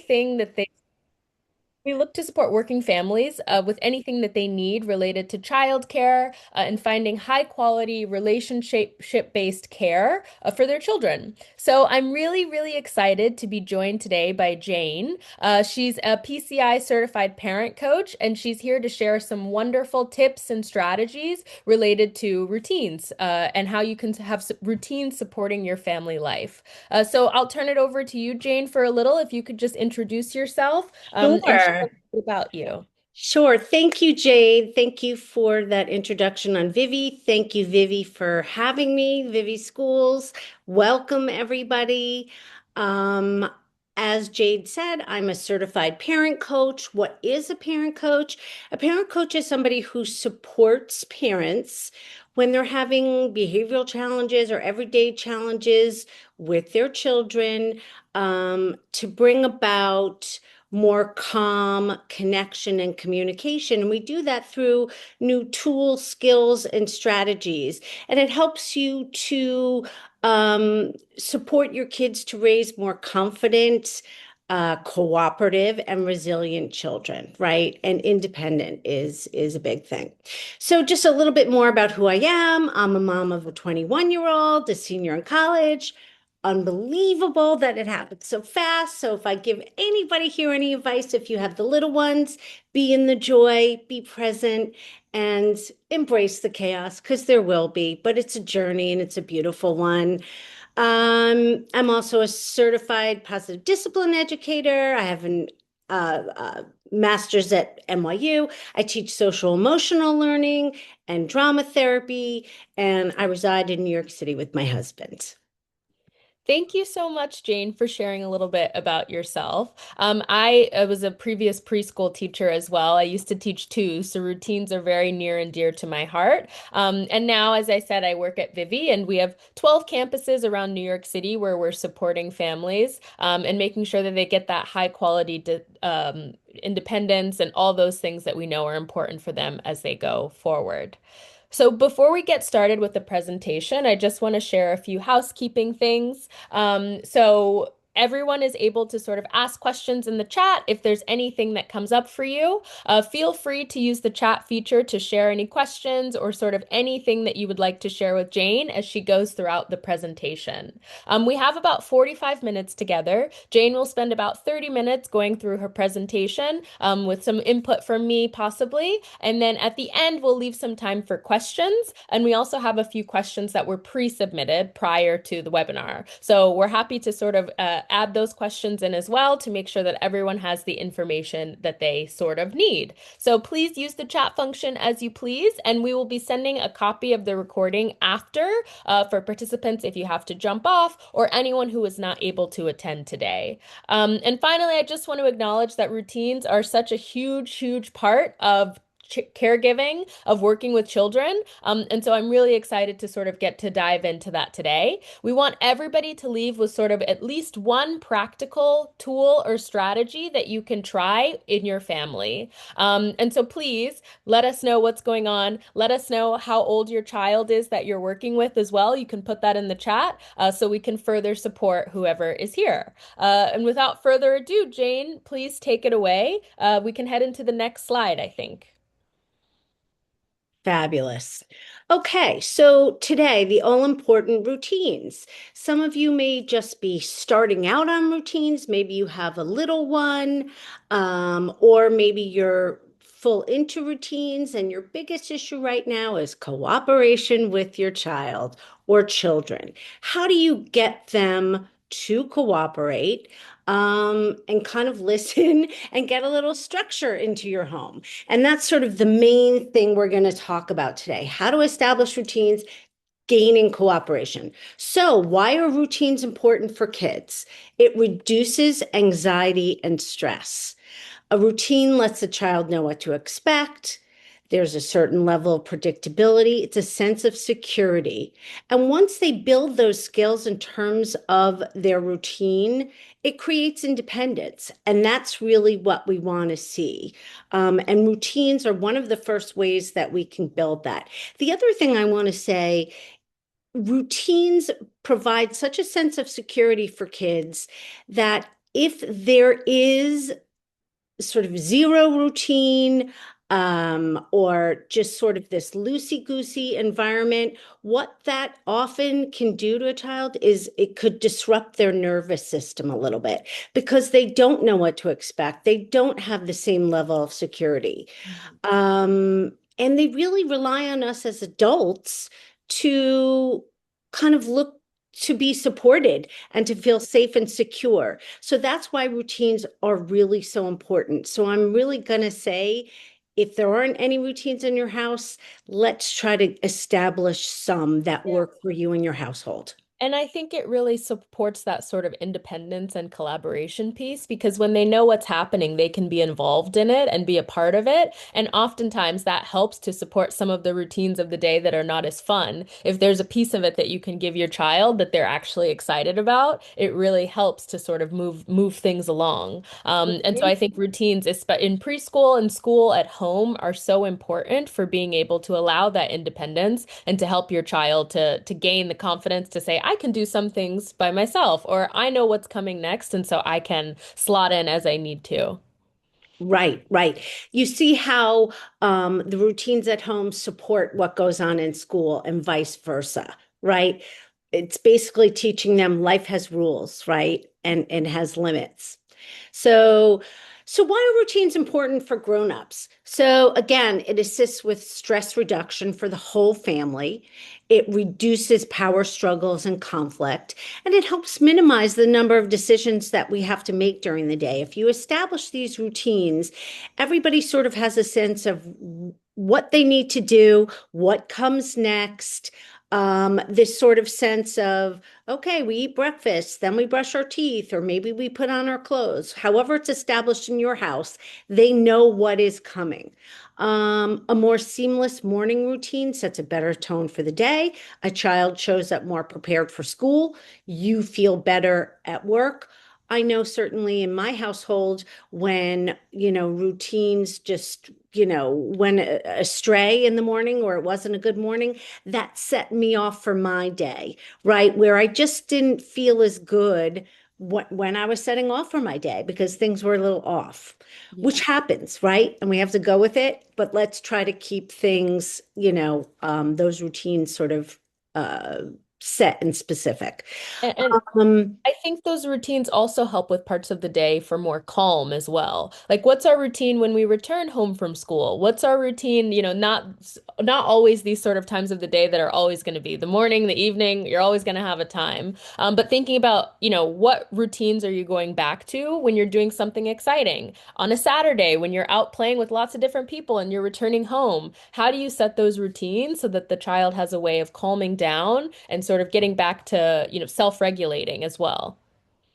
thing that they we look to support working families with anything that they need related to childcare and finding high quality relationship-based care for their children. So I'm really, really excited to be joined today by Jane. She's a PCI certified parent coach, and she's here to share some wonderful tips and strategies related to routines and how you can have routines supporting your family life. So I'll turn it over to you, Jane, for a little. If you could just introduce yourself and share a Sure. little bit about you. Sure. Thank you, Jade. Thank you for that introduction on Vivi. Thank you, Vivi, for having me. Vivi Schools. Welcome, everybody. Um, as Jade said, I'm a certified parent coach. What is a parent coach? A parent coach is somebody who supports parents when they're having behavioral challenges or everyday challenges with their children, to bring about more calm connection and communication. And we do that through new tools, skills, and strategies. And it helps you to support your kids to raise more confident, cooperative, and resilient children, right? And independent is a big thing. So just a little bit more about who I am. I'm a mom of a 21-year-old, a senior in college. Unbelievable that it happened so fast. So if I give anybody here any advice, if you have the little ones, be in the joy, be present, and embrace the chaos because there will be, but it's a journey and it's a beautiful one. I'm also a certified positive discipline educator. I have an master's at NYU. I teach social emotional learning and drama therapy, and I reside in New York City with my husband. Thank you so much, Jane, for sharing a little bit about yourself. I was a previous preschool teacher as well. I used to teach too, so routines are very near and dear to my heart. And now, as I said, I work at Vivi, and we have 12 campuses around New York City where we're supporting families and making sure that they get that high quality independence and all those things that we know are important for them as they go forward. So before we get started with the presentation, I just want to share a few housekeeping things. So everyone is able to sort of ask questions in the chat if there's anything that comes up for you. Feel free to use the chat feature to share any questions or sort of anything that you would like to share with Jane as she goes throughout the presentation. We have about 45 minutes together. Jane will spend about 30 minutes going through her presentation with some input from me, possibly. And then at the end, we'll leave some time for questions. And we also have a few questions that were pre-submitted prior to the webinar. So we're happy to sort of add those questions in as well to make sure that everyone has the information that they sort of need. So please use the chat function as you please, and we will be sending a copy of the recording after for participants if you have to jump off or anyone who is not able to attend today. And finally, I just want to acknowledge that routines are such a huge, huge part of caregiving, of working with children. And so I'm really excited to sort of get to dive into that today. We want everybody to leave with sort of at least one practical tool or strategy that you can try in your family. And so please let us know what's going on. Let us know how old your child is that you're working with as well. You can put that in the chat so we can further support whoever is here. And without further ado, Jane, please take it away. We can head into the next slide, I think. Fabulous. Okay, so today, the all important routines. Some of you may just be starting out on routines. Maybe you have a little one, or maybe you're full into routines, and your biggest issue right now is cooperation with your child or children. How do you get them to cooperate, and kind of listen and get a little structure into your home? And that's sort of the main thing we're going to talk about today, how to establish routines, gaining cooperation. So, why are routines important for kids? It reduces anxiety and stress. A routine lets the child know what to expect. There's a certain level of predictability. It's a sense of security. And once they build those skills in terms of their routine, it creates independence. And that's really what we want to see. And routines are one of the first ways that we can build that. The other thing I want to say, routines provide such a sense of security for kids that if there is sort of zero routine, or just sort of this loosey-goosey environment, what that often can do to a child is it could disrupt their nervous system a little bit because they don't know what to expect. They don't have the same level of security. Mhm. And they really rely on us as adults to kind of look to be supported and to feel safe and secure. So that's why routines are really so important. So I'm really going to say, if there aren't any routines in your house, let's try to establish some that work for you and your household. And I think it really supports that sort of independence and collaboration piece because when they know what's happening, they can be involved in it and be a part of it. And oftentimes that helps to support some of the routines of the day that are not as fun. If there's a piece of it that you can give your child that they're actually excited about, it really helps to sort of move things along. And so I think routines, in preschool and school at home, are so important for being able to allow that independence and to help your child to gain the confidence to say, I can do some things by myself, or I know what's coming next, and so I can slot in as I need to. Right, right. You see how the routines at home support what goes on in school and vice versa, right? It's basically teaching them life has rules, right? And has limits. So, so why are routines important for grown-ups? So again, it assists with stress reduction for the whole family. It reduces power struggles and conflict, and it helps minimize the number of decisions that we have to make during the day. If you establish these routines, everybody sort of has a sense of what they need to do, what comes next. This sort of sense of, okay, we eat breakfast, then we brush our teeth, or maybe we put on our clothes. However, it's established in your house, they know what is coming. A more seamless morning routine sets a better tone for the day. A child shows up more prepared for school. You feel better at work. I know certainly in my household, when, routines just, went astray in the morning or it wasn't a good morning, that set me off for my day, right? Where I just didn't feel as good when I was setting off for my day because things were a little off, Yeah. which happens, right? And we have to go with it. But let's try to keep things, those routines sort of uh, set and specific. And Um, I think those routines also help with parts of the day for more calm as well. Like what's our routine when we return home from school? What's our routine, not always these sort of times of the day that are always going to be the morning, the evening, you're always going to have a time. But thinking about, what routines are you going back to when you're doing something exciting? On a Saturday when you're out playing with lots of different people and you're returning home, how do you set those routines so that the child has a way of calming down and sort of getting back to, self-regulating as well?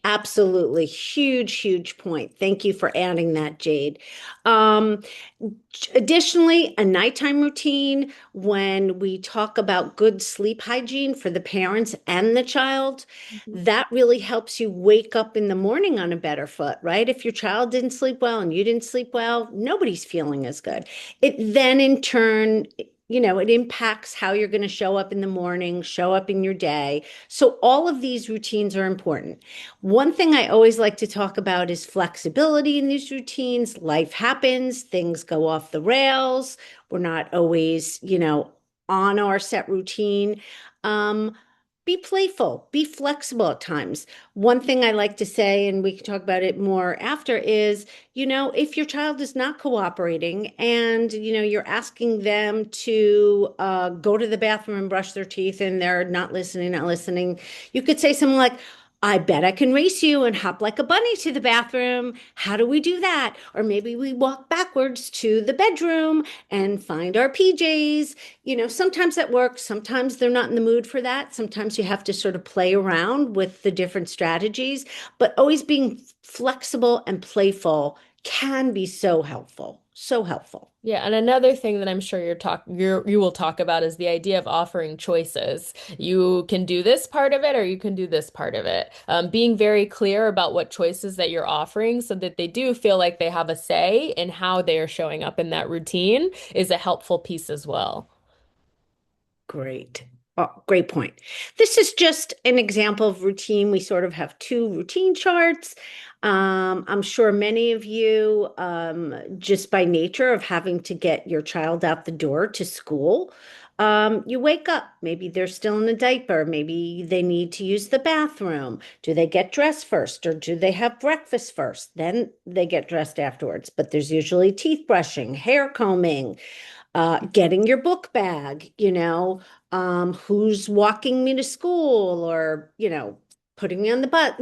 Absolutely. Huge, huge point. Thank you for adding that, Jade. Um, Additionally, a nighttime routine when we talk about good sleep hygiene for the parents and the child, Mhm. that really helps you wake up in the morning on a better foot, right? If your child didn't sleep well and you didn't sleep well, nobody's feeling as good. It then in turn, it impacts how you're going to show up in the morning, show up in your day. So all of these routines are important. One thing I always like to talk about is flexibility in these routines. Life happens, things go off the rails. We're not always, on our set routine. Um, be playful, be flexible at times. One thing I like to say, and we can talk about it more after, is, if your child is not cooperating and, you're asking them to go to the bathroom and brush their teeth and they're not listening, you could say something like, I bet I can race you and hop like a bunny to the bathroom. How do we do that? Or maybe we walk backwards to the bedroom and find our PJs. Sometimes that works. Sometimes they're not in the mood for that. Sometimes you have to sort of play around with the different strategies, but always being flexible and playful can be so helpful. So helpful. Yeah, and another thing that I'm sure you will talk about is the idea of offering choices. You can do this part of it or you can do this part of it. Being very clear about what choices that you're offering so that they do feel like they have a say in how they are showing up in that routine is a helpful piece as well. Great. Oh, great point. This is just an example of routine. We sort of have two routine charts. I'm sure many of you, just by nature of having to get your child out the door to school, you wake up. Maybe they're still in a diaper. Maybe they need to use the bathroom. Do they get dressed first or do they have breakfast first? Then they get dressed afterwards. But there's usually teeth brushing, hair combing, getting your book bag, who's walking me to school or, putting me on the bus,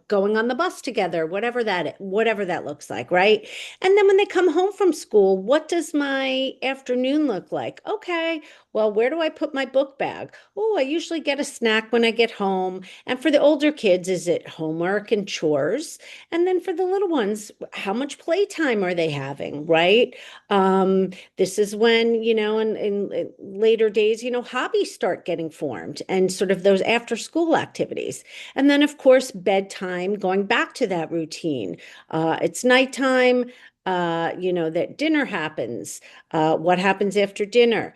going on the bus together, whatever that looks like, right? And then when they come home from school, what does my afternoon look like? Okay, well, where do I put my book bag? Oh, I usually get a snack when I get home. And for the older kids, is it homework and chores? And then for the little ones, how much playtime are they having, right? This is when, in later days, hobbies start getting formed and sort of those after school activities. And then, of course, bedtime, going back to that routine. It's nighttime, that dinner happens. What happens after dinner?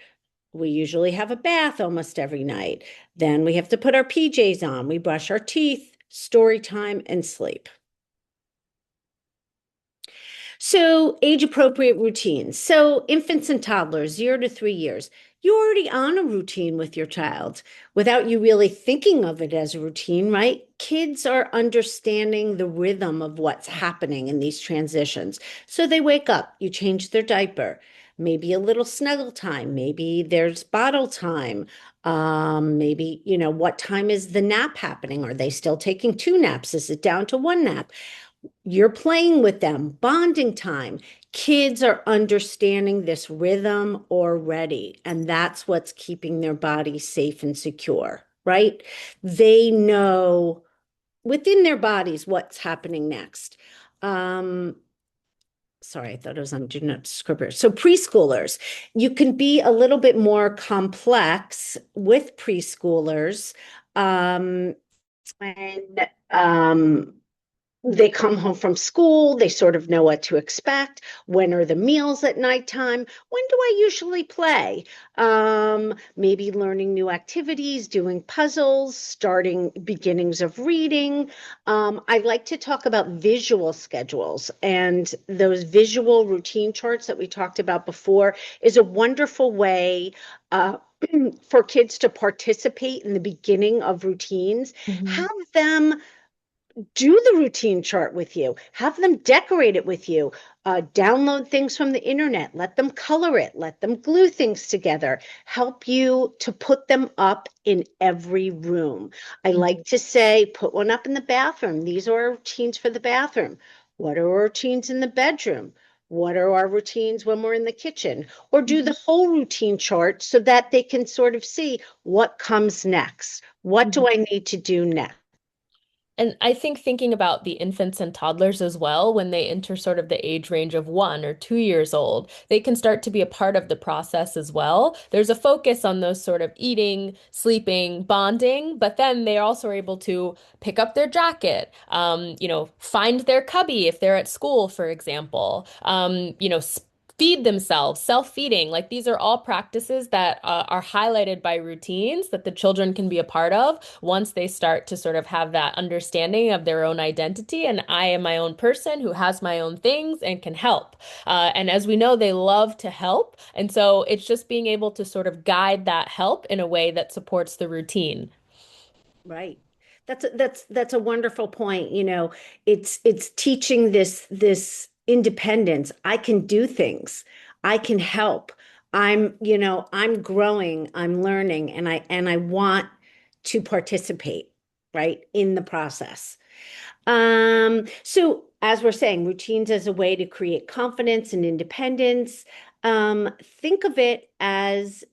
We usually have a bath almost every night. Then we have to put our PJs on. We brush our teeth, story time, and sleep. So, age appropriate routines. So, infants and toddlers, 0 to 3 years, you're already on a routine with your child without you really thinking of it as a routine, right? Kids are understanding the rhythm of what's happening in these transitions. So, they wake up, you change their diaper, maybe a little snuggle time, maybe there's bottle time. Maybe, what time is the nap happening? Are they still taking two naps? Is it down to one nap? You're playing with them, bonding time. Kids are understanding this rhythm already, and that's what's keeping their bodies safe and secure, right? They know within their bodies what's happening next. Um, Sorry, I thought it was on Do Not Disturb. So preschoolers, you can be a little bit more complex with preschoolers. Um, and they come home from school, they sort of know what to expect. When are the meals at nighttime? When do I usually play? Maybe learning new activities, doing puzzles, starting beginnings of reading. I like to talk about visual schedules, and those visual routine charts that we talked about before is a wonderful way for kids to participate in the beginning of routines. Mhm. Have them do the routine chart with you, have them decorate it with you, download things from the internet, let them color it, let them glue things together, help you to put them up in every room. I like to say, put one up in the bathroom. These are our routines for the bathroom. What are our routines in the bedroom? What are our routines when we're in the kitchen? Or do the whole routine chart so that they can sort of see what comes next. What Mhm. do I need to do next? And I think thinking about the infants and toddlers as well, when they enter sort of the age range of 1 or 2 years old, they can start to be a part of the process as well. There's a focus on those sort of eating, sleeping, bonding, but then they also are able to pick up their jacket, find their cubby if they're at school, for example, feed themselves, self-feeding. Like these are all practices that are highlighted by routines that the children can be a part of once they start to sort of have that understanding of their own identity. And I am my own person who has my own things and can help. And as we know, they love to help. And so it's just being able to sort of guide that help in a way that supports the routine. Right. That's a wonderful point. It's teaching this independence. I can do things. I can help. I'm growing, I'm learning, and I want to participate, right, in the process. So as we're saying, routines as a way to create confidence and independence. Think of it as,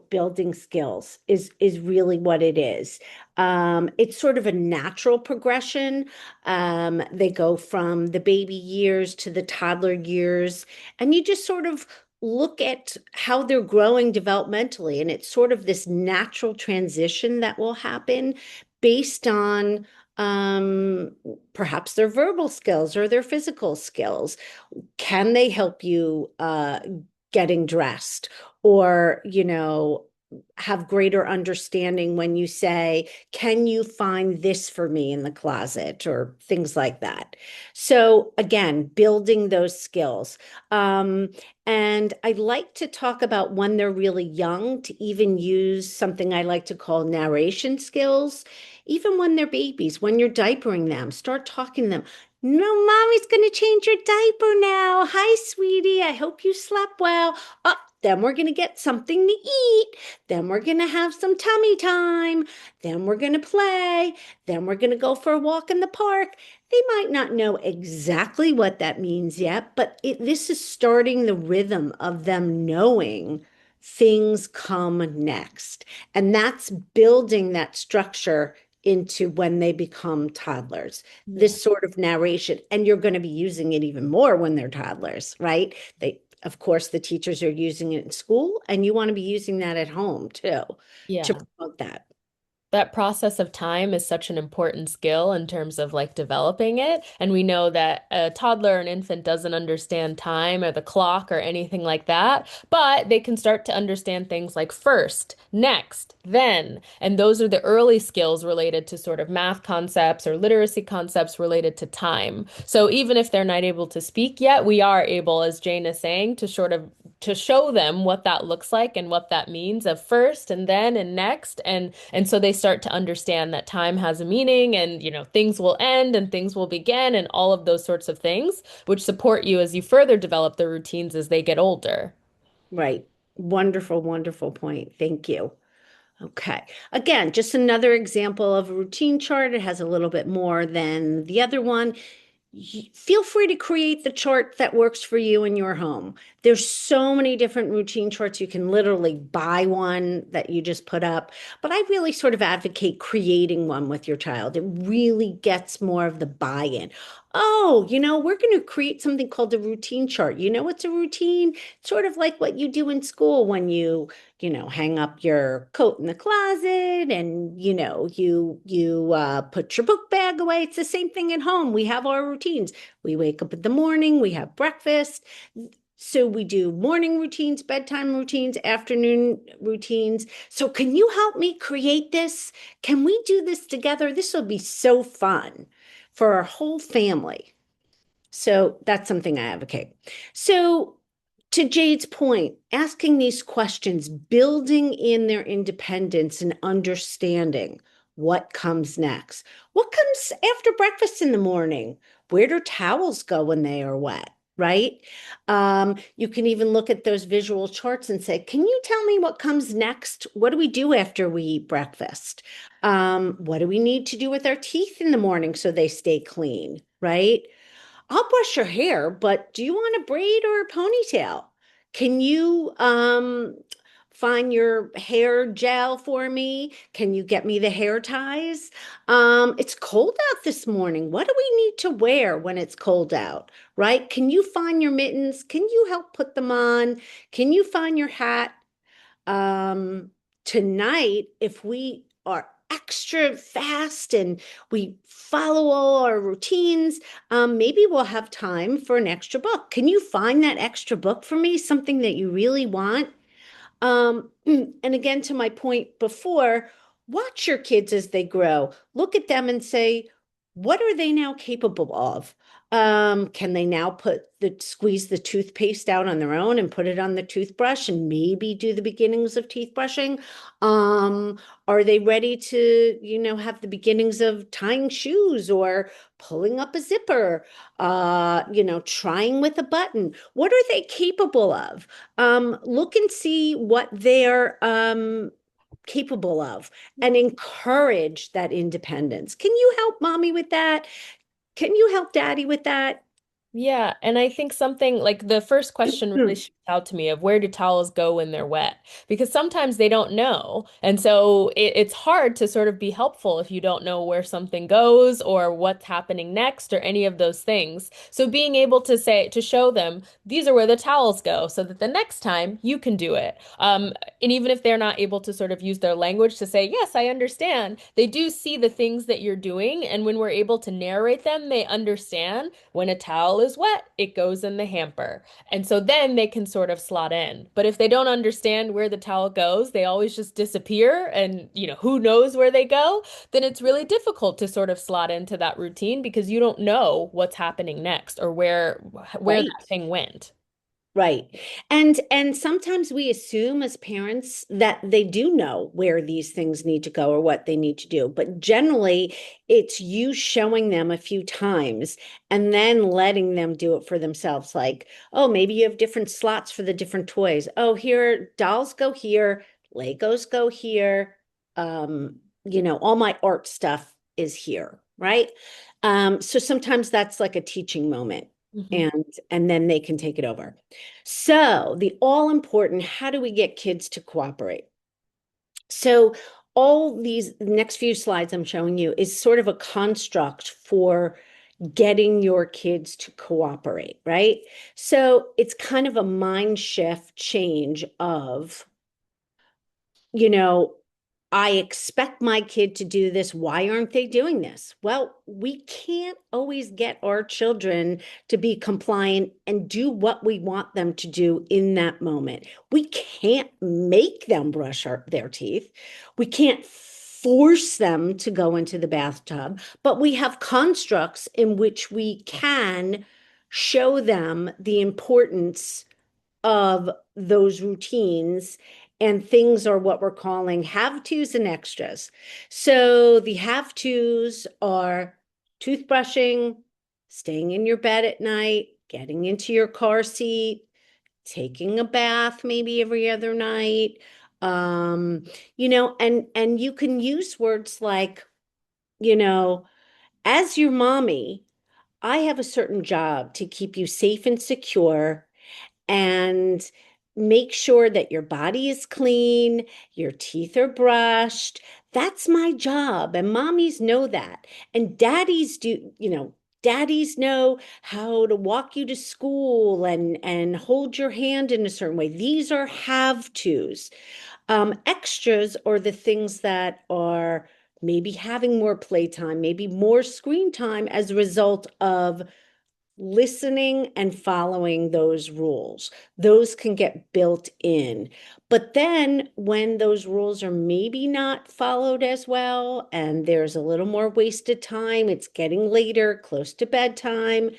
building skills is really what it is. It's sort of a natural progression. They go from the baby years to the toddler years, and you just sort of look at how they're growing developmentally, and it's sort of this natural transition that will happen based on um, perhaps their verbal skills or their physical skills. Can they help you getting dressed? Or, have greater understanding when you say, can you find this for me in the closet or things like that. So again, building those skills. Um, and I like to talk about when they're really young to even use something I like to call narration skills. Even when they're babies, when you're diapering them, start talking to them. No, mommy's going to change your diaper now. Hi, sweetie. I hope you slept well. Oh, then we're going to get something to eat. Then we're going to have some tummy time. Then we're going to play. Then we're going to go for a walk in the park. They might not know exactly what that means yet, but this is starting the rhythm of them knowing things come next. And that's building that structure into when they become toddlers, Yeah. this sort of narration. And you're going to be using it even more when they're toddlers, right? Of course, the teachers are using it in school, and you want to be using that at home too to Yeah. promote that. That process of time is such an important skill in terms of like developing it. And we know that a toddler, an infant doesn't understand time or the clock or anything like that, but they can start to understand things like first, next, then. And those are the early skills related to sort of math concepts or literacy concepts related to time. So even if they're not able to speak yet, we are able, as Jane is saying, to sort of to show them what that looks like and what that means of first and then and next and so they start to understand that time has a meaning and things will end and things will begin and all of those sorts of things which support you as you further develop the routines as they get older. Right. Wonderful, wonderful point. Thank you. Okay. Again, just another example of a routine chart. It has a little bit more than the other one. Feel free to create the chart that works for you in your home. There's so many different routine charts. You can literally buy one that you just put up, but I really sort of advocate creating one with your child. It really gets more of the buy-in. Oh, we're going to create something called a routine chart. You know what's a routine? Sort of like what you do in school when you hang up your coat in the closet and you put your book bag away. It's the same thing at home. We have our routines. We wake up in the morning, we have breakfast. So we do morning routines, bedtime routines, afternoon routines. So can you help me create this? Can we do this together? This will be so fun for our whole family. So that's something I advocate. So to Jade's point, asking these questions, building in their independence and understanding what comes next. What comes after breakfast in the morning? Where do towels go when they are wet? Right? You can even look at those visual charts and say, can you tell me what comes next? What do we do after we eat breakfast? What do we need to do with our teeth in the morning so they stay clean? Right? I'll brush your hair, but do you want a braid or a ponytail? Can you find your hair gel for me? Can you get me the hair ties? It's cold out this morning. What do we need to wear when it's cold out? Right? Can you find your mittens? Can you help put them on? Can you find your hat? um, Tonight, if we are extra fast and we follow all our routines, maybe we'll have time for an extra book. Can you find that extra book for me? Something that you really want? And again, to my point before, watch your kids as they grow. Look at them and say, what are they now capable of? Can they now squeeze the toothpaste out on their own and put it on the toothbrush and maybe do the beginnings of teeth brushing? Um, are they ready to, have the beginnings of tying shoes or pulling up a zipper, trying with a button? What are they capable of? Look and see what they're capable of and encourage that independence. Can you help mommy with that? Can you help daddy with that? Yeah, and I think something like the first question really shoots out to me of where do towels go when they're wet? Because sometimes they don't know. And so it's hard to sort of be helpful if you don't know where something goes or what's happening next or any of those things. So being able to say, to show them, these are where the towels go so that the next time you can do it. And even if they're not able to sort of use their language to say, yes, I understand, they do see the things that you're doing. And when we're able to narrate them, they understand when a towel towel is wet, it goes in the hamper. And so then they can sort of slot in. But if they don't understand where the towel goes, they always just disappear and, who knows where they go, then it's really difficult to sort of slot into that routine because you don't know what's happening next or where Right. that thing went. Right. And sometimes we assume as parents that they do know where these things need to go or what they need to do. But generally, it's you showing them a few times and then letting them do it for themselves. Like, oh, maybe you have different slots for the different toys. Oh, here, dolls go here, Legos go here. All my art stuff is here, right? So sometimes that's like a teaching moment Mhm. and then they can take it over. So, the all important, how do we get kids to cooperate? So, all these next few slides I'm showing you is sort of a construct for getting your kids to cooperate, right? So, it's kind of a mind shift change of, you know, I expect my kid to do this. Why aren't they doing this? Well, we can't always get our children to be compliant and do what we want them to do in that moment. We can't make them brush their teeth. We can't force them to go into the bathtub, but we have constructs in which we can show them the importance of those routines, and things are what we're calling have tos and extras. So the have tos are toothbrushing, staying in your bed at night, getting into your car seat, taking a bath maybe every other night. And you can use words like, you know, as your mommy, I have a certain job to keep you safe and secure and make sure that your body is clean, your teeth are brushed. That's my job. And mommies know that. And daddies know how to walk you to school and hold your hand in a certain way. These are have tos. Extras are the things that are maybe having more playtime, maybe more screen time as a result of listening and following those rules. Those can get built in. But then when those rules are maybe not followed as well, and there's a little more wasted time, it's getting later, close to bedtime,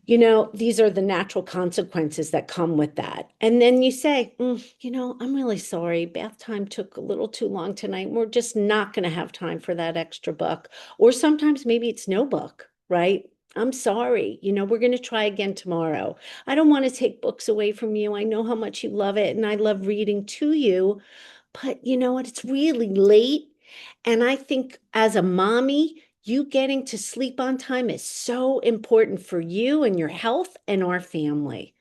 these are the natural consequences that come with that. And then you say, I'm really sorry. Bath time took a little too long tonight. We're just not going to have time for that extra book. Or sometimes maybe it's no book, right? I'm sorry. We're going to try again tomorrow. I don't want to take books away from you. I know how much you love it, and I love reading to you. But you know what? It's really late. And I think as a mommy, you getting to sleep on time is so important for you and your health and our family.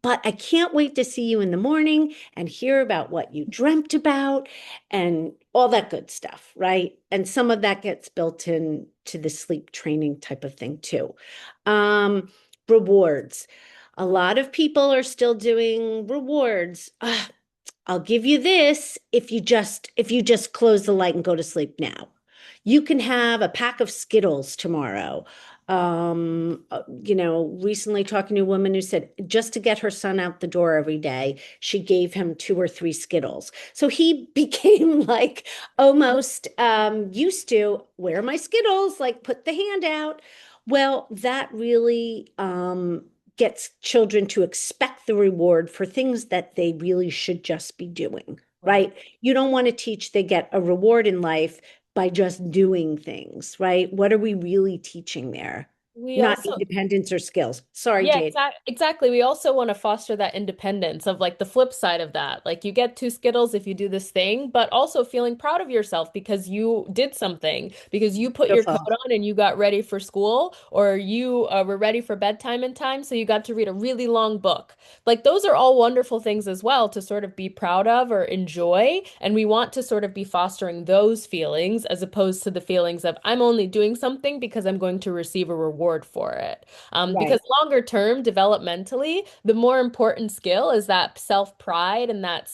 But I can't wait to see you in the morning and hear about what you dreamt about and all that good stuff, right? And some of that gets built in to the sleep training type of thing too. Um, Rewards. A lot of people are still doing rewards. I'll give you this if you just close the light and go to sleep now. You can have a pack of Skittles tomorrow. Recently talking to a woman who said just to get her son out the door every day, she gave him 2 or 3 Skittles. So he became like almost used to where are my Skittles? Like put the hand out. Well, that really gets children to expect the reward for things that they really should just be doing, Right. right? You don't want to teach they get a reward in life by just doing things, right? What are we really teaching there? We Not also independence or skills. Sorry, Yeah, Jade. exactly. We also want to foster that independence of like the flip side of that. Like you get 2 Skittles if you do this thing, but also feeling proud of yourself because you did something, because you put your coat Beautiful. on and you got ready for school, or you were ready for bedtime in time, so you got to read a really long book. Like those are all wonderful things as well to sort of be proud of or enjoy. And we want to sort of be fostering those feelings as opposed to the feelings of I'm only doing something because I'm going to receive a reward reward for it. Because Right. longer term, developmentally, the more important skill is that self-pride and that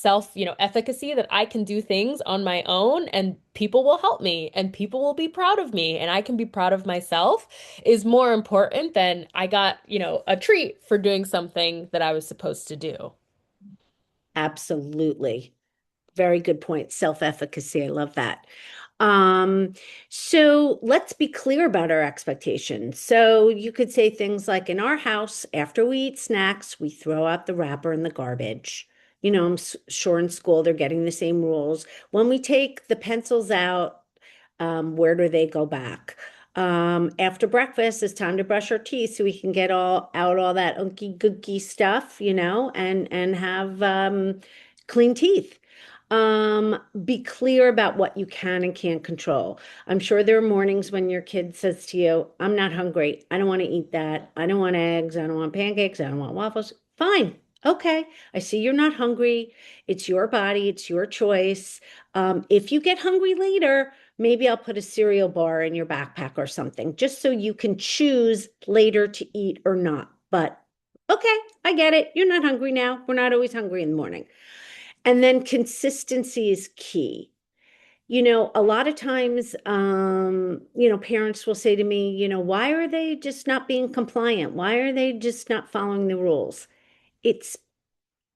efficacy that I can do things on my own and people will help me and people will be proud of me and I can be proud of myself is more important than I got, a treat for doing something that I was supposed to do. Absolutely. Very good point. Self-efficacy. I love that. Um, so let's be clear about our expectations. So you could say things like, in our house, after we eat snacks, we throw out the wrapper in the garbage. Sure in school they're getting the same rules. When we take the pencils out, where do they go back? After breakfast, it's time to brush our teeth so we can get all that unky gunky stuff, and have clean teeth. Be clear about what you can and can't control. I'm sure there are mornings when your kid says to you, I'm not hungry. I don't want to eat that. I don't want eggs. I don't want pancakes. I don't want waffles. Fine. Okay. I see you're not hungry. It's your body. It's your choice. If you get hungry later, maybe I'll put a cereal bar in your backpack or something, just so you can choose later to eat or not. But okay, I get it. You're not hungry now. We're not always hungry in the morning. And then consistency is key. A lot of times, parents will say to me, why are they just not being compliant? Why are they just not following the rules? It's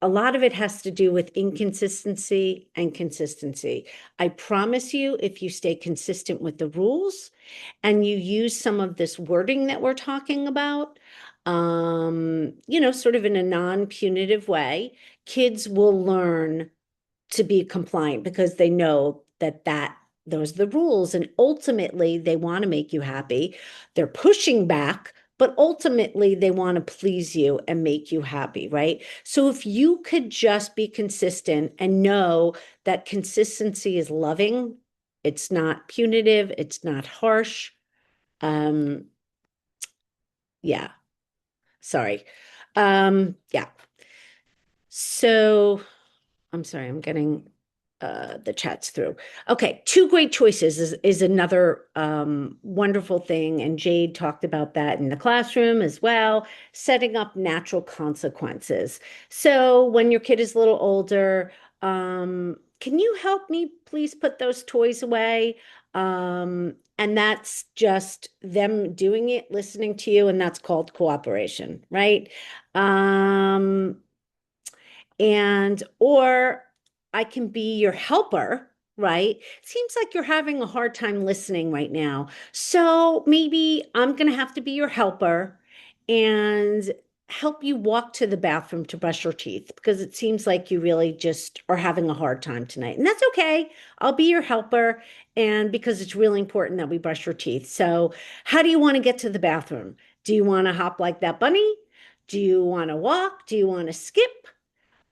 a lot of it has to do with inconsistency and consistency. I promise you, if you stay consistent with the rules and you use some of this wording that we're talking about, sort of in a non-punitive way, kids will learn to be compliant because they know that those are the rules, and ultimately they want to make you happy. They're pushing back, but ultimately they want to please you and make you happy, right? So if you could just be consistent and know that consistency is loving, it's not punitive, it's not harsh. um yeah, sorry. Yeah, so I'm sorry, I'm getting the chats through. Okay, two great choices is another wonderful thing, and Jade talked about that in the classroom as well, setting up natural consequences. So when your kid is a little older, can you help me please put those toys away? And that's just them doing it, listening to you, and that's called cooperation, right? Um, or I can be your helper, right? Seems like you're having a hard time listening right now. So maybe I'm going to have to be your helper and help you walk to the bathroom to brush your teeth because it seems like you really just are having a hard time tonight. And that's okay. I'll be your helper. And because it's really important that we brush your teeth. So, how do you want to get to the bathroom? Do you want to hop like that bunny? Do you want to walk? Do you want to skip?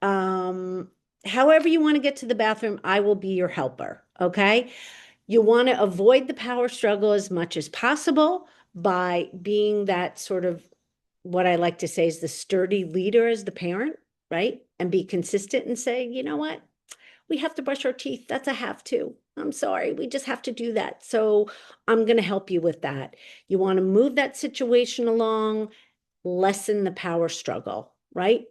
Um, However you want to get to the bathroom, I will be your helper. Okay. You want to avoid the power struggle as much as possible by being that sort of what I like to say is the sturdy leader as the parent, right? And be consistent and say, you know what? We have to brush our teeth. That's a have to. I'm sorry. We just have to do that. So I'm going to help you with that. You want to move that situation along, lessen the power struggle, right?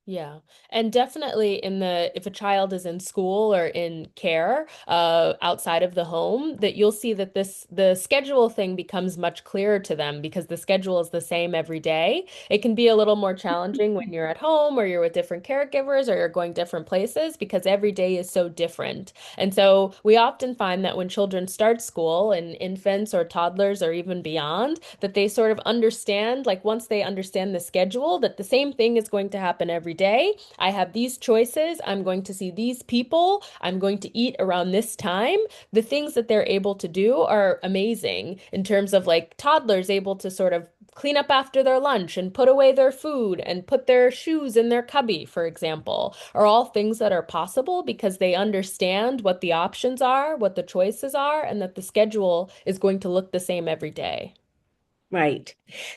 Yeah. And definitely if a child is in school or in care, outside of the home, that you'll see that the schedule thing becomes much clearer to them because the schedule is the same every day. It can be a little more challenging when you're at home or you're with different caregivers or you're going different places because every day is so different. And so we often find that when children start school and infants or toddlers or even beyond, that they sort of understand, like once they understand the schedule, that the same thing is going to happen every day. I have these choices. I'm going to see these people. I'm going to eat around this time. The things that they're able to do are amazing in terms of like toddlers able to sort of clean up after their lunch and put away their food and put their shoes in their cubby, for example, are all things that are possible because they understand what the options are, what the choices are, and that the schedule is going to look the same every day. Right.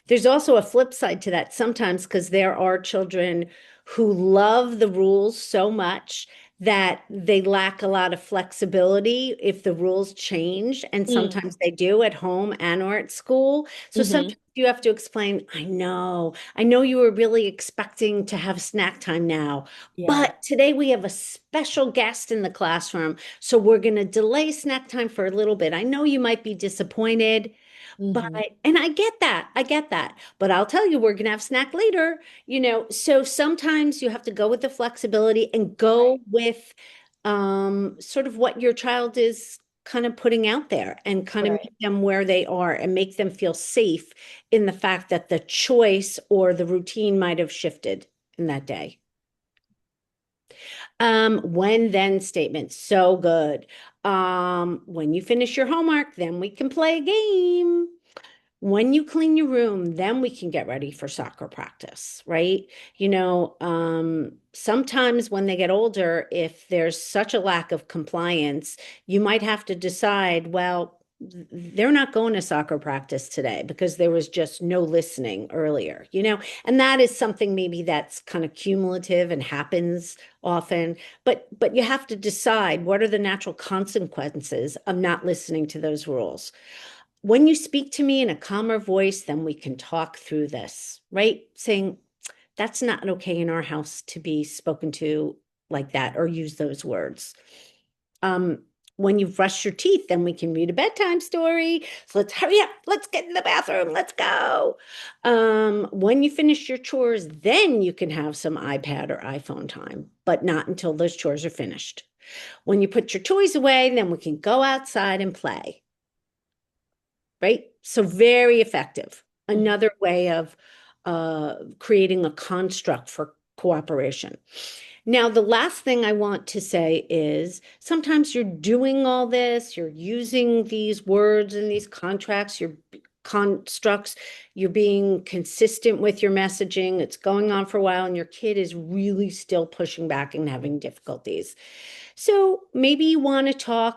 There's also a flip side to that sometimes because there are children who love the rules so much that they lack a lot of flexibility if the rules change. And Mm. sometimes they do at home and or at school. So sometimes Hmm. you have to explain, I know you were really expecting to have snack time now, Yeah. but today we have a special guest in the classroom, so we're going to delay snack time for a little bit. I know you might be disappointed, but, Hmm. and I get that, but I'll tell you, we're going to have snack later, so sometimes you have to go with the flexibility and go Right. with sort of what your child is kind of putting out there and kind of Right. meet them where they are and make them feel safe in the fact that the choice or the routine might have shifted in that day. When then statements, so good. When you finish your homework, then we can play a game. When you clean your room, then we can get ready for soccer practice, right? Sometimes when they get older, if there's such a lack of compliance, you might have to decide, well, they're not going to soccer practice today because there was just no listening earlier, and that is something maybe that's kind of cumulative and happens often, but you have to decide what are the natural consequences of not listening to those rules. When you speak to me in a calmer voice, then we can talk through this, right? Saying, that's not okay in our house to be spoken to like that or use those words. Um, when you've brushed your teeth, then we can read a bedtime story. So let's hurry up. Let's get in the bathroom. Let's go. When you finish your chores, then you can have some iPad or iPhone time, but not until those chores are finished. When you put your toys away, then we can go outside and play, right? So very effective. Mhm. Another way of creating a construct for cooperation. Now, the last thing I want to say is sometimes you're doing all this, you're using these words and these contracts, your constructs, you're being consistent with your messaging. It's going on for a while, and your kid is really still pushing back and having difficulties. So maybe you want to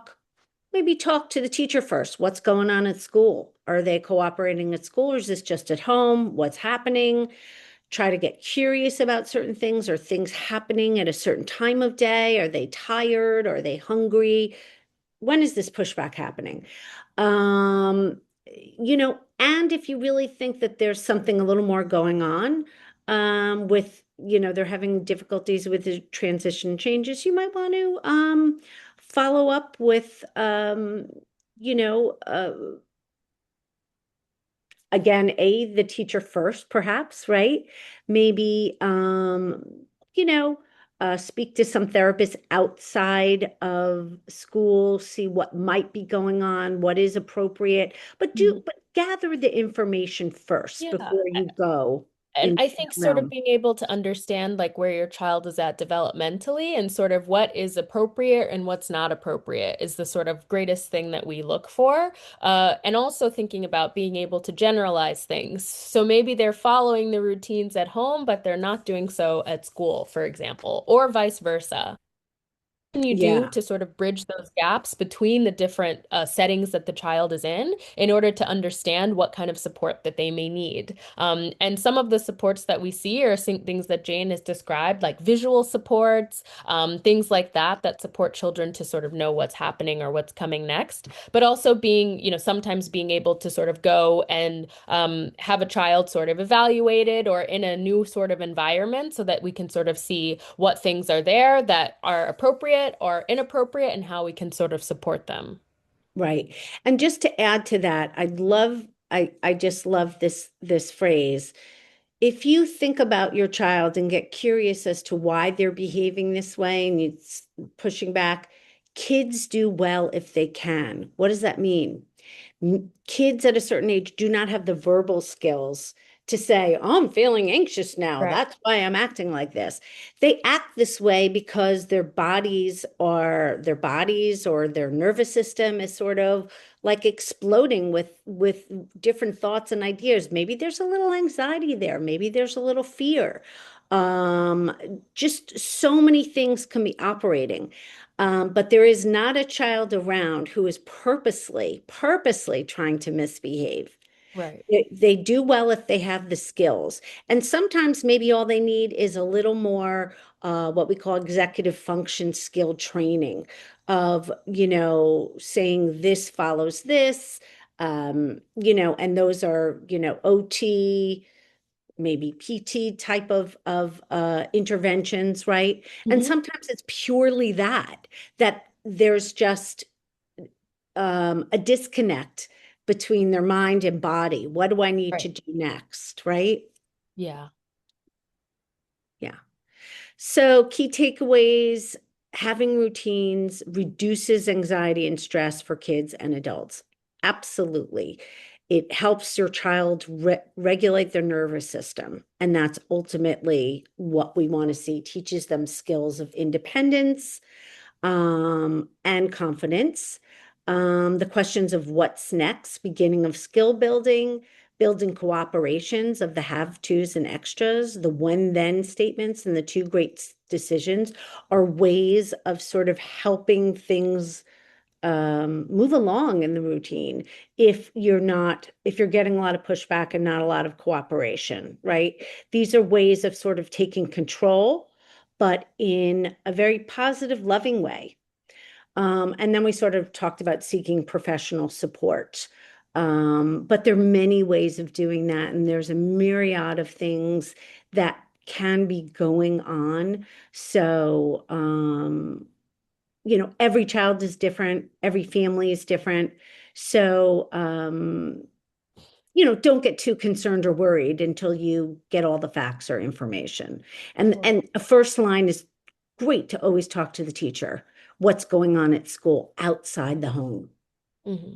maybe talk to the teacher first. What's going on at school? Are they cooperating at school or is this just at home? What's happening? Try to get curious about certain things. Are things happening at a certain time of day? Are they tired? Are they hungry? When is this pushback happening? And if you really think that there's something a little more going on, with, they're having difficulties with the transition changes, you might want to follow up with, you know, uh, again, the teacher first, perhaps, right? Maybe, you know, speak to some therapists outside of school, see what might be going on, what is appropriate, Mhm. but gather the information first Yeah. before you go And into I that think sort of realm. being able to understand like where your child is at developmentally and sort of what is appropriate and what's not appropriate is the sort of greatest thing that we look for. And also thinking about being able to generalize things. So maybe they're following the routines at home, but they're not doing so at school, for example, or vice versa can you do Yeah, to sort of bridge those gaps between the different settings that the child is in order to understand what kind of support that they may need? And some of the supports that we see are things that Jane has described, like visual supports, things like that, that support children to sort of know what's happening or what's coming next. But also being, sometimes being able to sort of go and have a child sort of evaluated or in a new sort of environment so that we can sort of see what things are there that are appropriate or inappropriate and how we can sort of support them. right. And just to add to that, I just love this phrase. If you think about your child and get curious as to why they're behaving this way and it's pushing back, kids do well if they can. What does that mean? Kids at a certain age do not have the verbal skills to say, oh, I'm feeling anxious now. Right. That's why I'm acting like this. They act this way because their bodies or their nervous system is sort of like exploding with different thoughts and ideas. Maybe there's a little anxiety there. Maybe there's a little fear. Um, just so many things can be operating. But there is not a child around who is purposely trying to misbehave. Right. They do well if they have the skills. And sometimes maybe all they need is a little more what we call executive function skill training of, saying this follows this. And those are, OT, maybe PT type of interventions, right? And Hmm. sometimes it's purely that there's just a disconnect between their mind and body. What do I need to Right. do next, right? Yeah. Yeah. So, key takeaways: having routines reduces anxiety and stress for kids and adults. Absolutely. It helps your child regulate their nervous system. And that's ultimately what we want to see. Teaches them skills of independence, and confidence. The questions of what's next, beginning of skill building, building cooperations of the have tos and extras, the when then statements, and the two great decisions are ways of sort of helping things move along in the routine if you're getting a lot of pushback and not a lot of cooperation, right? These are ways of sort of taking control, but in a very positive, loving way. And then we sort of talked about seeking professional support. But there are many ways of doing that, and there's a myriad of things that can be going on. So, every child is different, every family is different. So, don't get too concerned or worried until you get all the facts or information. And Sure. and a first line is great to always talk to the teacher. What's going on at school outside the home? Hmm.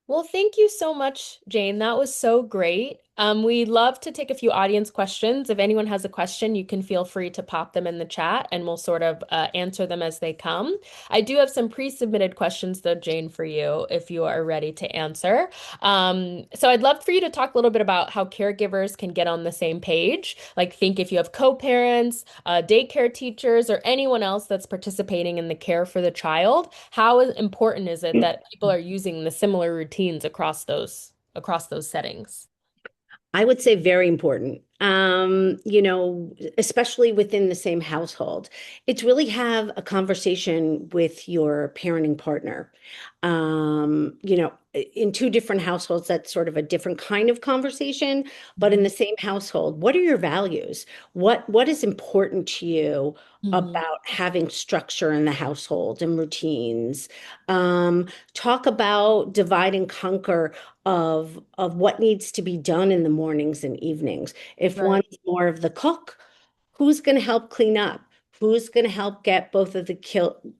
Well, thank you so much, Jane. That was so great. We'd love to take a few audience questions. If anyone has a question, you can feel free to pop them in the chat and we'll sort of answer them as they come. I do have some pre-submitted questions, though, Jane, for you if you are ready to answer. So I'd love for you to talk a little bit about how caregivers can get on the same page. Like, think if you have co-parents, daycare teachers, or anyone else that's participating in the care for the child, how important is it that people are using the similar routines across those settings? I would say very important. Especially within the same household. It's really have a conversation with your parenting partner. In two different households, that's sort of a different kind of conversation, but in Mhm. the same household, what are your values? What is important to you Mhm. about having structure in the household and routines? Talk about divide and conquer of what needs to be done in the mornings and evenings. If Right. one's more of the cook, who's going to help clean up? Who's going to help get both of the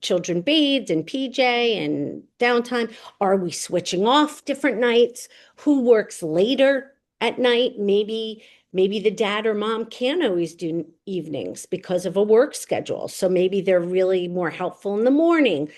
children bathed and PJ and downtime? Are we switching off different nights? Who works later at night? Maybe the dad or mom can't always do evenings because of a work schedule. So maybe they're really more helpful in the morning.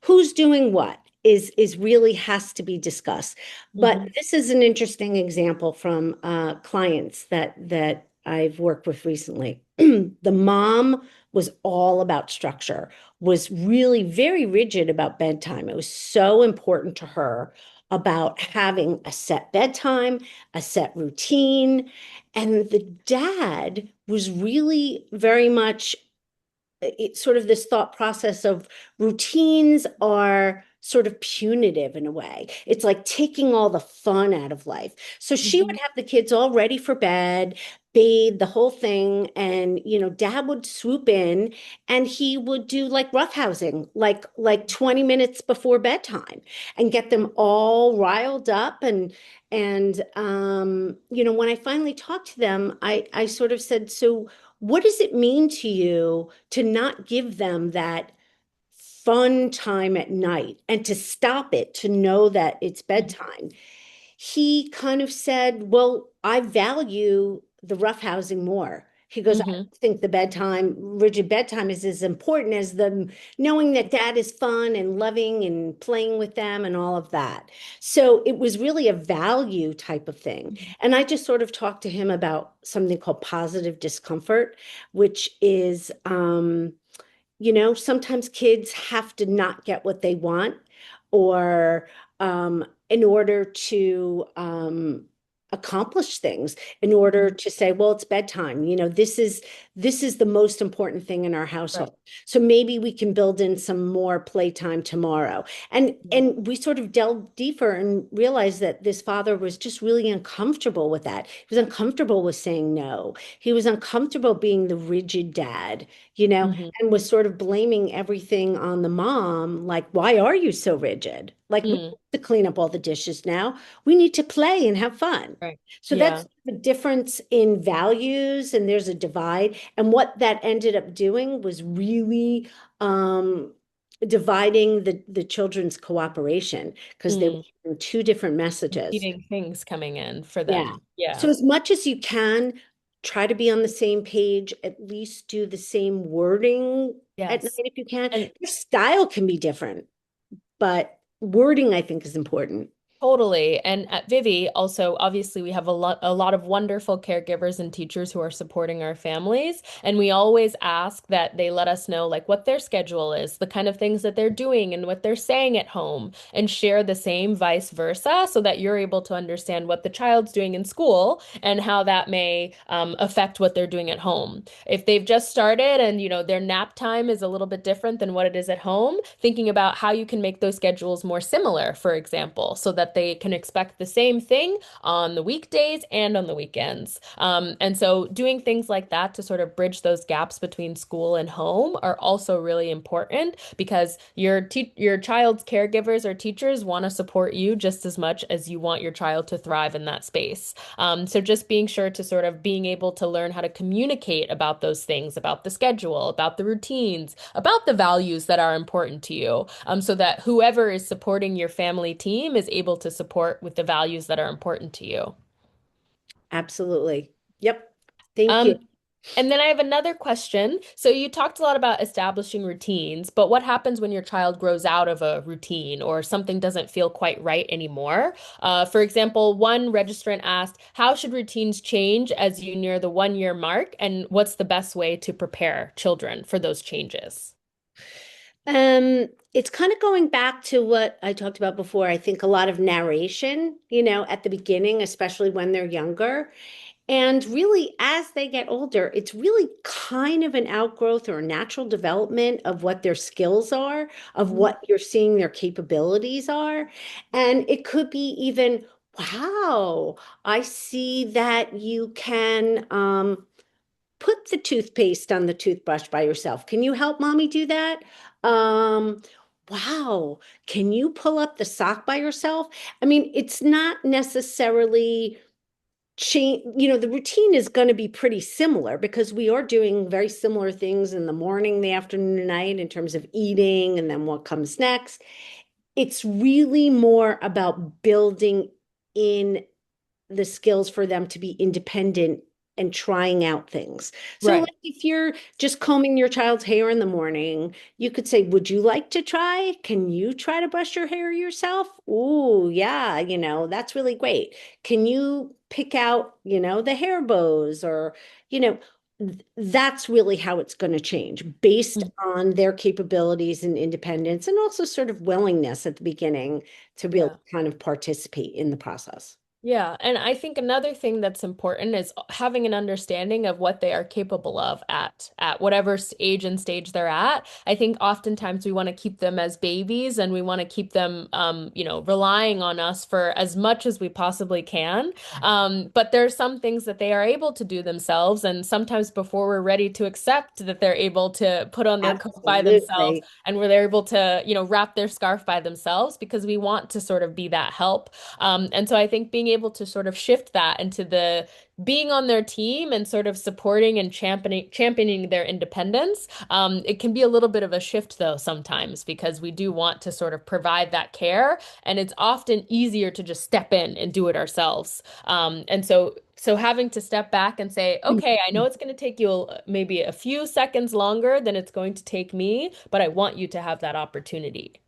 Who's doing what is really has to be discussed. But Mhm. this is an interesting example from clients that I've worked with recently. The mom was all about structure, was really very rigid about bedtime. It was so important to her about having a set bedtime, a set routine. And the dad was really very much it's sort of this thought process of routines are sort of punitive in a way. It's like taking all the fun out of life. So she would Mhm. have the kids all ready for bed, bathe, the whole thing. And, dad would swoop in and he would do like roughhousing, like 20 minutes before bedtime and get them all riled up. And when I finally talked to them, I sort of said, so what does it mean to you to not give them that fun time at night and to stop it, to know that it's bedtime? He kind of said, well, I value the roughhousing more. He goes, I Mhm. don't think the bedtime, rigid bedtime is as important as the knowing that dad is fun and loving and playing with them and all of that. So it was really a value type of thing. Mhm. And I just sort of talked to him about something called positive discomfort, which is, sometimes kids have to not get what they want or in order to accomplish things in order to say, well, it's bedtime. This is the most important thing in our Right. household. So maybe we can build in some more playtime tomorrow. And Yeah. and we sort of delved deeper and realized that this father was just really uncomfortable with that. He was uncomfortable with saying no. He was uncomfortable being the rigid dad, Hmm. and was sort of blaming everything on the mom, like, why are you so rigid? Like, we Mm. have to clean up all the dishes now. We need to play and have fun. Right. So Yeah. that's the difference in values, and there's a divide. And what that ended up doing was really dividing the children's cooperation because they were Mm. hearing two different messages. Competing things coming in for Yeah. them. Yeah. So as much as you can, try to be on the same page, at least do the same wording at night Yes. if you can. And Your style can be different, but wording, I think, is important. totally. And at Vivi, also, obviously, we have a lot of wonderful caregivers and teachers who are supporting our families. And we always ask that they let us know like what their schedule is, the kind of things that they're doing and what they're saying at home, and share the same vice versa so that you're able to understand what the child's doing in school and how that may affect what they're doing at home. If they've just started and their nap time is a little bit different than what it is at home, thinking about how you can make those schedules more similar, for example, so that they can expect the same thing on the weekdays and on the weekends. And so doing things like that to sort of bridge those gaps between school and home are also really important because your child's caregivers or teachers want to support you just as much as you want your child to thrive in that space. So just being sure to sort of being able to learn how to communicate about those things, about the schedule, about the routines, about the values that are important to you, so that whoever is supporting your family team is able to support with the values that are important to you. Absolutely. Yep. Thank you. Um, and then I have another question. So you talked a lot about establishing routines, but what happens when your child grows out of a routine or something doesn't feel quite right anymore? For example, one registrant asked, how should routines change as you near the 1 year mark? And what's the best way to prepare children for those changes? It's kind of going back to what I talked about before. I think a lot of narration, at the beginning, especially when they're younger. And really, as they get older, it's really kind of an outgrowth or a natural development of what their skills are, of Mhm. what you're seeing their capabilities are. And it could be even, wow, I see that you can put the toothpaste on the toothbrush by yourself. Can you help mommy do that? Um, wow, can you pull up the sock by yourself? I mean, it's not necessarily change, the routine is going to be pretty similar because we are doing very similar things in the morning, the afternoon, and night in terms of eating and then what comes next. It's really more about building in the skills for them to be independent and trying out things. So, like Right. if you're just combing your child's hair in the morning, you could say, would you like to try? Can you try to brush your hair yourself? Oh, yeah, that's really great. Can you pick out, the hair bows or, you know, that's really how it's going to change based on their capabilities and independence and also sort of willingness at the beginning to really Yeah. kind of participate in the process. Yeah, and I think another thing that's important is having an understanding of what they are capable of at whatever age and stage they're at. I think oftentimes we want to keep them as babies and we want to keep them relying on us for as much as we possibly can. But there are some things that they are able to do themselves, and sometimes before we're ready to accept that they're able to put on their coat by themselves Absolutely. and where they're able to, wrap their scarf by themselves because we want to sort of be that help. And so I think being able to sort of shift that into the being on their team and sort of supporting and championing their independence. It can be a little bit of a shift though sometimes because we do want to sort of provide that care, and it's often easier to just step in and do it ourselves. And so having to step back and say, okay, I know it's going to take you maybe a few seconds longer than it's going to take me, but I want you to have that opportunity.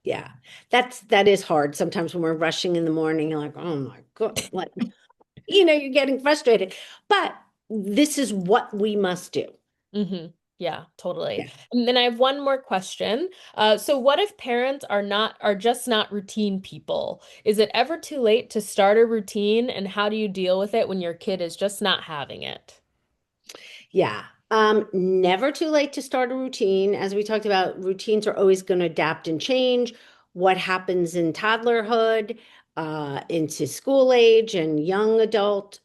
Yeah. That is hard. Sometimes when we're rushing in the morning, you're like, oh my God, like, you're getting frustrated. But this is what we must do. Hmm. Yeah, totally. Yeah. And then I have one more question. So what if parents are just not routine people? Is it ever too late to start a routine, and how do you deal with it when your kid is just not having it? Yeah. Never too late to start a routine. As we talked about, routines are always going to adapt and change. What happens in toddlerhood, into school age and young adult,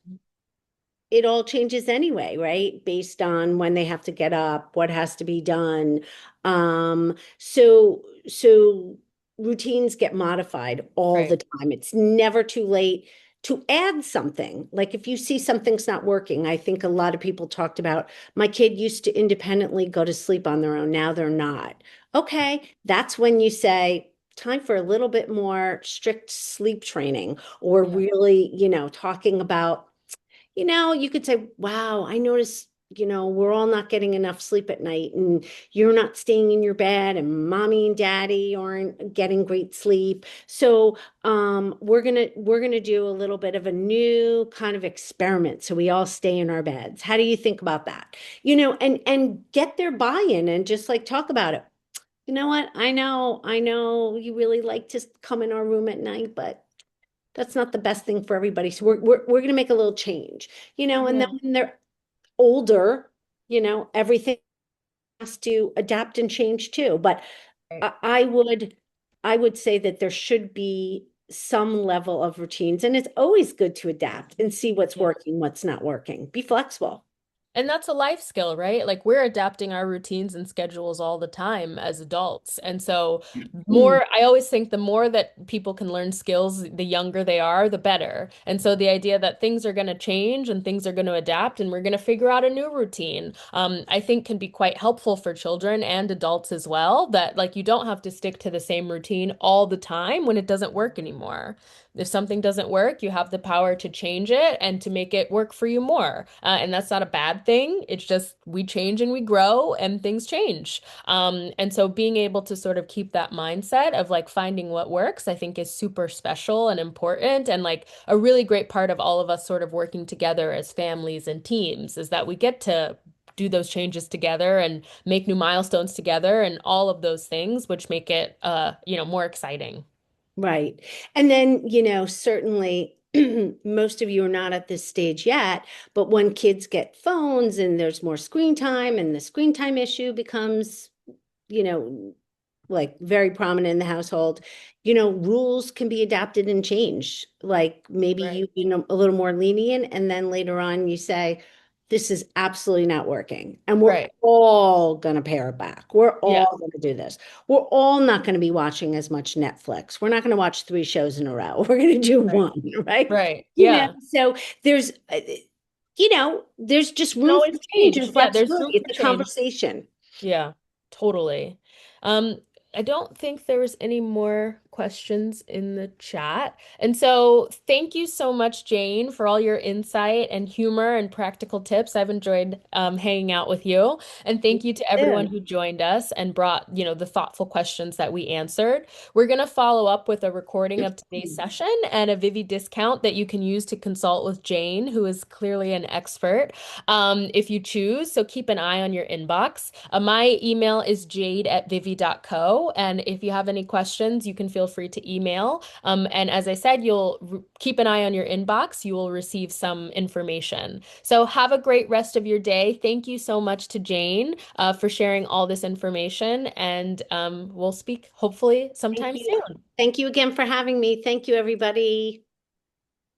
it all changes anyway, right? Based on when they have to get up, what has to be done. So routines get modified all Right. the time. It's never too late to add something. Like if you see something's not working, I think a lot of people talked about my kid used to independently go to sleep on their own. Now they're not. Okay, that's when you say, time for a little bit more strict sleep training, or Yeah. really, talking about, you could say, wow, I notice, we're all not getting enough sleep at night, and you're not staying in your bed, and mommy and daddy aren't getting great sleep. So we're gonna do a little bit of a new kind of experiment so we all stay in our beds. How do you think about that? And get their buy-in and just like talk about it. You know what? I know you really like to come in our room at night, but that's not the best thing for everybody. So we're going to make a little change, and then Yeah. when they're older, everything has to adapt and change too. But Right. I, I would, I would say that there should be some level of routines, and it's always good to adapt and see what's Yeah. working, what's not working. Be flexible. And that's a life skill, right? Like we're adapting our routines and schedules all the time as adults. And so I always think the more that people can learn skills, the younger they are, the better. And so the idea that things are going to change and things are going to adapt and we're going to figure out a new routine, I think can be quite helpful for children and adults as well, that like you don't have to stick to the same routine all the time when it doesn't work anymore. If something doesn't work, you have the power to change it and to make it work for you more. And that's not a bad thing. It's just we change and we grow and things change. And so being able to sort of keep that mindset of like finding what works, I think is super special and important. And like a really great part of all of us sort of working together as families and teams is that we get to do those changes together and make new milestones together and all of those things, which make it, more exciting. Right. And then, certainly most of you are not at this stage yet, but when kids get phones and there's more screen time and the screen time issue becomes, you know, like very prominent in the household, rules can be adapted and changed. Like maybe Right. a little more lenient, and then later on you say, this is absolutely not working. And we're Right. all going to pare it back. We're Yeah. all going to do this. We're all not going to be watching as much Netflix. We're not going to watch three shows in a row. We're going to do Right. one, right? Right. Yeah. So there's, there's just Can room for always change and change. Yeah, there's flexibility. room It's for a change. conversation. Yeah, totally. Um, I don't think there was any more questions in the chat. And so thank you so much, Jane, for all your insight and humor and practical tips. I've enjoyed hanging out with you. And thank you to everyone Yeah. who joined us and brought, the thoughtful questions that we answered. We're going to follow up with a recording of today's session and a Vivi discount that you can use to consult with Jane, who is clearly an expert, if you choose. So keep an eye on your inbox. My email is jade@vivi.co. And if you have any questions, you can feel free to email. And as I said, you'll keep an eye on your inbox. You will receive some information. So have a great rest of your day. Thank you so much to Jane for sharing all this information. And we'll speak hopefully Thank sometime you. soon. Thank you again for having me. Thank you, everybody.